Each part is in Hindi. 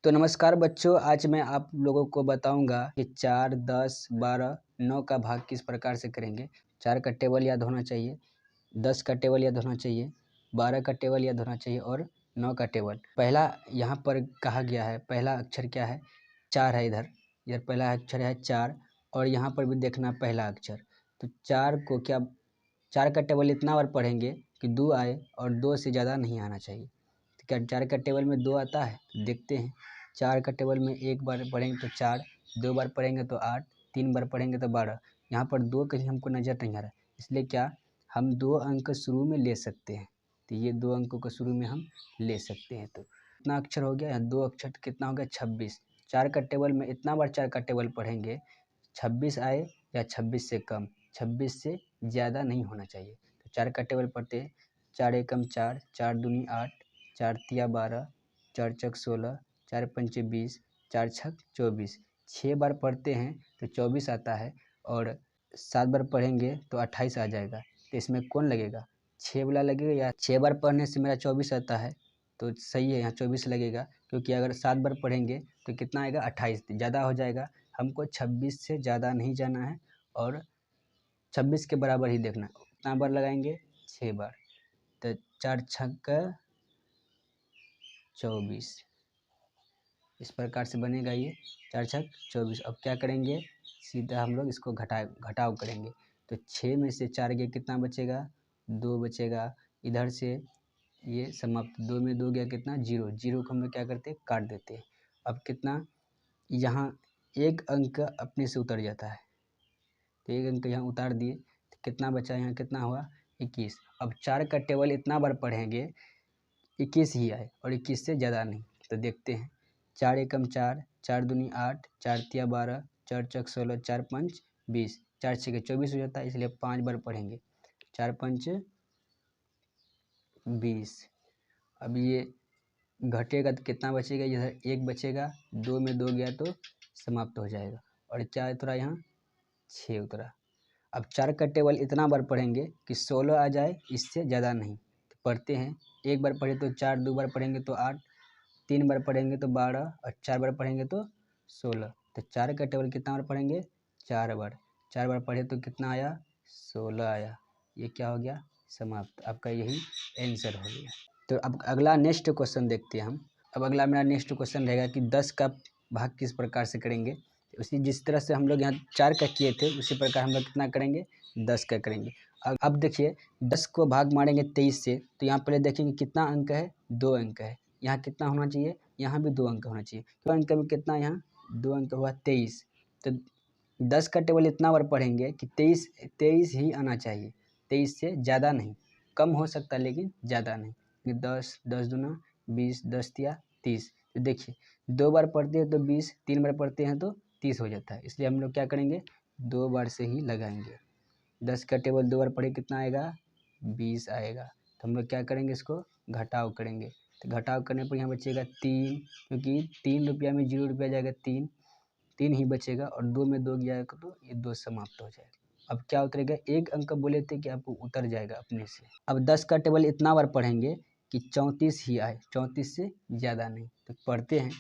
तो नमस्कार बच्चों, आज मैं आप लोगों को बताऊंगा कि 4, 10, 12, 9 का भाग किस प्रकार से करेंगे। 4 का टेबल याद होना चाहिए, 10 का टेबल याद होना चाहिए, 12 का टेबल याद होना चाहिए और 9 का टेबल। पहला यहाँ पर कहा गया है, पहला अक्षर क्या है? 4 है। इधर पहला अक्षर है 4 और यहाँ पर भी देखना पहला अक्षर। तो 4 को क्या 4 का टेबल इतना बार पढ़ेंगे कि 2 आए और 2 से ज़्यादा नहीं आना चाहिए। तो क्या 4 का टेबल में 2 आता है? तो देखते हैं। 4 का टेबल में एक बार पढ़ेंगे तो 4, 2 बार पढ़ेंगे तो 8, 3 बार पढ़ेंगे तो 12। यहाँ पर 2 कहीं हमको नज़र नहीं आ रहा है, इसलिए क्या हम 2 अंक शुरू में ले सकते हैं। तो ये 2 अंकों को शुरू में हम ले सकते हैं। तो कितना अक्षर हो गया? 2 अक्षर तो कितना हो गया? 26। 4 का टेबल में इतना बार 4 का टेबल पढ़ेंगे, 26 आए या 26 से कम, 26 से ज़्यादा नहीं होना चाहिए। तो 4 का टेबल पढ़ते हैं। 4 एकम 4, 4 दूनी 8, 4 तिया 12, 4 चक 16, 4 पंचे 20, 4 छक 24। 6 बार पढ़ते हैं तो 24 आता है और 7 बार पढ़ेंगे तो 28 आ जाएगा। तो इसमें कौन लगेगा? 6 वाला लगेगा या 6 बार पढ़ने से मेरा 24 आता है तो सही है, यहाँ 24 लगेगा। क्योंकि अगर 7 बार पढ़ेंगे तो कितना आएगा? 28, ज़्यादा हो जाएगा। हमको 26 से ज़्यादा नहीं जाना है और 26 के बराबर ही देखना है। कितना बार लगाएंगे? 6 बार। तो 4 छक 24, इस प्रकार से बनेगा ये 4 छक 24। अब क्या करेंगे? सीधा हम लोग इसको घटाव करेंगे। तो 6 में से 4 गया, कितना बचेगा? 2 बचेगा। इधर से ये समाप्त, 2 में 2 गया, कितना? 0। 0 को हम लोग क्या करते हैं? काट देते हैं। अब कितना? यहाँ एक अंक अपने से उतर जाता है, तो एक अंक यहाँ उतार दिए तो कितना बचा? यहाँ कितना हुआ? 21। अब 4 का टेबल इतना बार पढ़ेंगे 21 ही आए और 21 से ज़्यादा नहीं। तो देखते हैं। 4 एकम 4, 4 दूनी 8, 4 तिया 12, 4 चक 16, 4 पंच 20, 4 छके 24 हो जाता है, इसलिए 5 बार पढ़ेंगे। 4 पंच 20। अब ये घटेगा तो कितना बचेगा? इधर 1 बचेगा, 2 में 2 गया तो समाप्त हो जाएगा। और क्या उतरा? यहाँ 6 उतरा। अब 4 का टेबल इतना बार पढ़ेंगे कि 16 आ जाए, इससे ज़्यादा नहीं। तो पढ़ते हैं। 1 बार पढ़े तो 4, 2 बार पढ़ेंगे तो 8, 3 बार पढ़ेंगे तो 12 और 4 बार पढ़ेंगे तो 16। तो 4 का टेबल कितना बार पढ़ेंगे? 4 बार। 4 बार पढ़े तो कितना आया? 16 आया। ये क्या हो गया? समाप्त। आपका यही आंसर हो गया। तो अब अगला नेक्स्ट क्वेश्चन देखते हैं हम। अब अगला मेरा नेक्स्ट क्वेश्चन रहेगा कि 10 का भाग किस प्रकार से करेंगे। उसी जिस तरह से हम लोग यहाँ 4 का किए थे, उसी प्रकार हम लोग कितना करेंगे? 10 का करेंगे। अब देखिए, 10 को भाग मारेंगे 23 से, तो यहाँ पहले देखेंगे कितना अंक है? 2 अंक है। यहाँ कितना होना चाहिए? यहाँ भी 2 अंक होना चाहिए। 2 अंक में कितना? यहाँ 2 अंक हुआ 23। तो 10 का टेबल इतना बार पढ़ेंगे कि 23 ही आना चाहिए, 23 से ज़्यादा नहीं। कम हो सकता है लेकिन ज़्यादा नहीं। 10, 10 दूना 20, 10 तिया 30। तो देखिए, 2 बार पढ़ते हैं तो 20, 3 बार पढ़ते हैं तो 30 हो जाता है, इसलिए हम लोग क्या करेंगे? 2 बार से ही लगाएंगे। 10 का टेबल 2 बार पढ़े कितना आएगा? 20 आएगा। तो हम लोग क्या करेंगे? इसको घटाव करेंगे। तो घटाव करने पर यहाँ बचेगा 3, क्योंकि 3 रुपया में 0 रुपया जाएगा, 3 ही बचेगा और 2 में 2 गया तो ये 2 समाप्त हो जाएगा। अब क्या उतरेगा? एक अंक बोले थे कि आपको उतर जाएगा अपने से। अब 10 का टेबल इतना बार पढ़ेंगे कि 34 ही आए, 34 से ज़्यादा नहीं। तो पढ़ते हैं।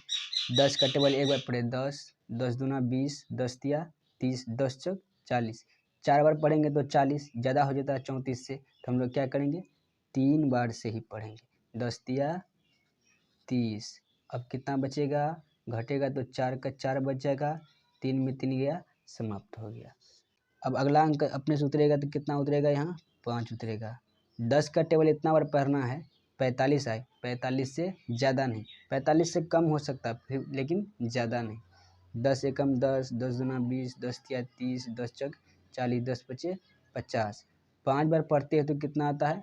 10 का टेबल एक बार पढ़े 10, 10 दूना 20, 10 तिया 30, 10 चक 40। 4 बार पढ़ेंगे तो 40, ज़्यादा हो जाता है 34 से। तो हम लोग क्या करेंगे? 3 बार से ही पढ़ेंगे। 10 तिया 30। अब कितना बचेगा? घटेगा तो 4 का 4 बच जाएगा, 3 में 3 गया, समाप्त हो गया। अब अगला अंक अपने से उतरेगा तो कितना उतरेगा? यहाँ 5 उतरेगा। 10 का टेबल इतना बार पढ़ना है, 45 आए, 45 से ज़्यादा नहीं। 45 से कम हो सकता है फिर, लेकिन ज़्यादा नहीं। 10 एकम 10, 10 दूना 20, 10 तिया 30, 10 चक 40, 10 पचे 50। 5 बार पढ़ते हैं तो कितना आता है?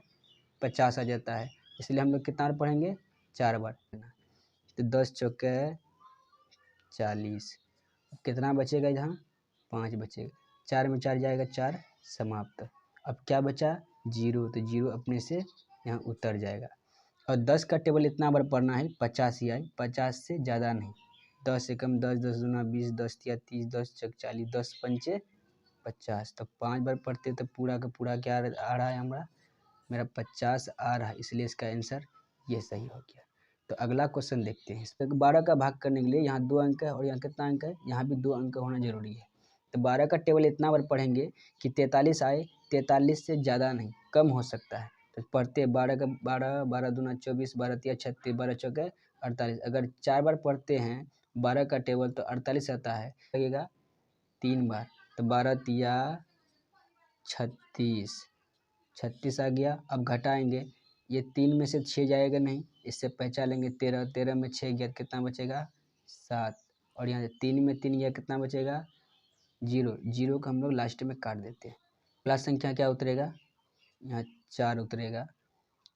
50 आ जाता है, इसलिए हम लोग कितना बार पढ़ेंगे? 4 बार। तो 10 चौके 40। कितना बचेगा? यहाँ 5 बचेगा। 4 में 4 जाएगा, 4 समाप्त। अब क्या बचा? 0। तो 0 अपने से यहाँ उतर जाएगा। और 10 का टेबल इतना बार पढ़ना है, 50 ही आए, 50 से ज़्यादा नहीं। 10 एकम 10, 10 दूना 20, 10 तिया 30, 10 चक 40, 10 पंचे 50। तो 5 बार पढ़ते तो पूरा का पूरा क्या आ रहा है? मेरा 50 आ रहा है, इसलिए इसका आंसर ये सही हो गया। तो अगला क्वेश्चन देखते हैं। इस पर 12 का भाग करने के लिए यहाँ 2 अंक है और यहाँ कितना अंक है, यहाँ भी 2 अंक होना जरूरी है। तो 12 का टेबल इतना बार पढ़ेंगे कि 43 आए, 43 से ज़्यादा नहीं, कम हो सकता है। तो पढ़ते 12 का 12, 12 दूना 24, 12 तिया 36, 12 चौके 48। अगर 4 बार पढ़ते हैं 12 का टेबल तो 48 आता है, लगेगा 3 बार। तो 12 तिया 36, 36 आ गया। अब घटाएंगे, ये 3 में से 6 जाएगा नहीं, इससे पहचान लेंगे 13, 13 में 6 गया कितना बचेगा 7, और यहाँ 3 में 3 गया कितना बचेगा 0, 0 को हम लोग लास्ट में काट देते हैं। प्लस संख्या क्या उतरेगा, यहाँ 4 उतरेगा।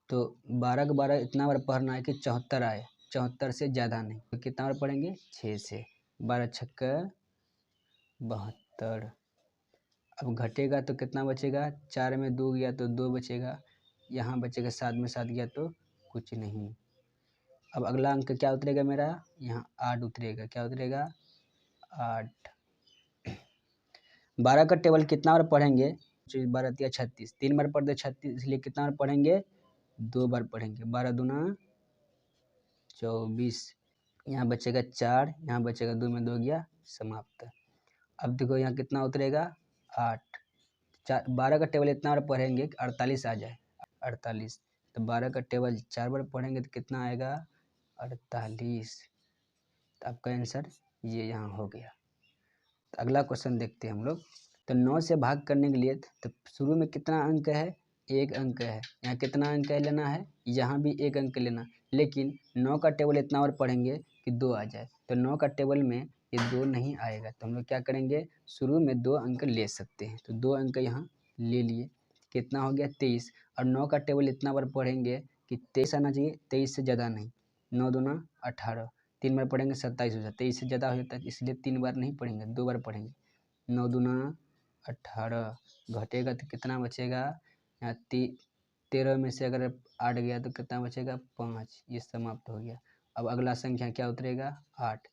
तो 12 का 12 इतना बार पढ़ना है कि 74 आए, 74 से ज़्यादा नहीं। तो कितना बार पढ़ेंगे 6 से, 12 छक्का 72। अब घटेगा तो कितना बचेगा, 4 में 2 गया तो 2 बचेगा, यहाँ बचेगा 7 में 7 गया तो कुछ नहीं। अब अगला अंक क्या उतरेगा मेरा, यहाँ 8 उतरेगा। क्या उतरेगा 8। 12 का टेबल कितना बार पढ़ेंगे, 12 तिया 36, 3 बार पढ़ते 36, इसलिए कितना बार पढ़ेंगे 2 बार पढ़ेंगे। 12 दूना 24, यहाँ बचेगा 4, यहाँ बचेगा 2 में 2 गया समाप्त। अब देखो यहाँ कितना उतरेगा 8। 12 का टेबल इतना बार पढ़ेंगे कि 48 आ जाए, 48। तो 12 का टेबल 4 बार पढ़ेंगे तो कितना आएगा 48। तो आपका आंसर ये यहाँ हो गया। तो अगला क्वेश्चन देखते हैं हम लोग। तो 9 से भाग करने के लिए तो शुरू में कितना अंक है, 1 अंक है। यहाँ कितना अंक है लेना है, यहाँ भी 1 अंक लेना। लेकिन 9 का टेबल इतना बार पढ़ेंगे कि 2 आ जाए। तो 9 का टेबल में ये 2 नहीं आएगा, तो हम लोग क्या करेंगे, शुरू में 2 अंक ले सकते हैं। तो 2 अंक यहाँ ले लिए, कितना हो गया 23। और 9 का टेबल इतना बार पढ़ेंगे कि 23 आना चाहिए, 23 से ज़्यादा नहीं। 9 दूना 18, 3 बार पढ़ेंगे 27 हो जाता है, 23 से ज़्यादा हो जाता है, इसलिए 3 बार नहीं पढ़ेंगे, 2 बार पढ़ेंगे। 9 दूना 18, घटेगा तो कितना बचेगा, यहाँ 13 में से अगर 8 गया तो कितना बचेगा 5, ये समाप्त हो गया। अब अगला संख्या क्या उतरेगा 8।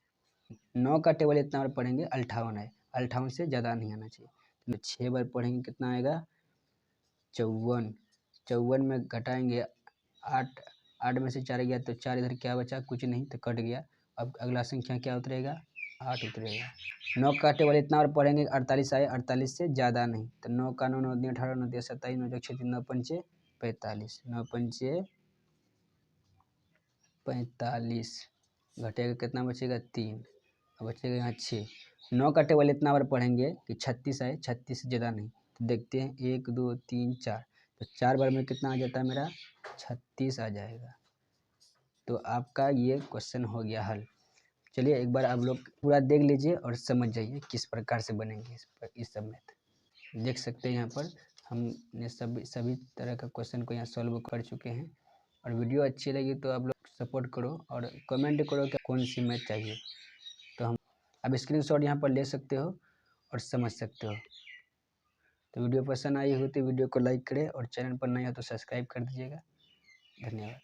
9 का टेबल इतना बार पढ़ेंगे 58 है, 58 से ज़्यादा नहीं आना चाहिए। तो 6 बार पढ़ेंगे कितना आएगा 54, 54 में घटाएंगे 8, 8 में से 4 गया तो 4 इधर क्या बचा, कुछ नहीं, तो कट गया। अब अगला संख्या क्या उतरेगा 8 उतरेगा। 9 का टेबल इतना बार पढ़ेंगे 48 आए, 48 से ज़्यादा नहीं। तो 9 का 9, 9 दूनी 18, 9 तिया 27, 9 चौक 36, 9 पंचे 45, 9 पंचे 45, घटेगा कितना बचेगा 3, अब बचेगा यहाँ 6। 9 का टेबल इतना बार पढ़ेंगे कि 36 आए, 36 से ज़्यादा नहीं। तो देखते हैं 1 2 3 4, तो 4 बार में कितना आ जाता है मेरा 36 आ जाएगा। तो आपका ये क्वेश्चन हो गया हल। चलिए एक बार आप लोग पूरा देख लीजिए और समझ जाइए किस प्रकार से बनेंगे इस सब मैथ। देख सकते हैं यहाँ पर हमने सभी तरह का क्वेश्चन को यहाँ सॉल्व कर चुके हैं। और वीडियो अच्छी लगी तो आप लोग सपोर्ट करो और कमेंट करो कि कौन सी मैथ चाहिए। तो हम आप स्क्रीनशॉट यहाँ पर ले सकते हो और समझ सकते हो। तो वीडियो पसंद आई हो तो वीडियो को लाइक करें और चैनल पर नए हो तो सब्सक्राइब कर दीजिएगा। धन्यवाद।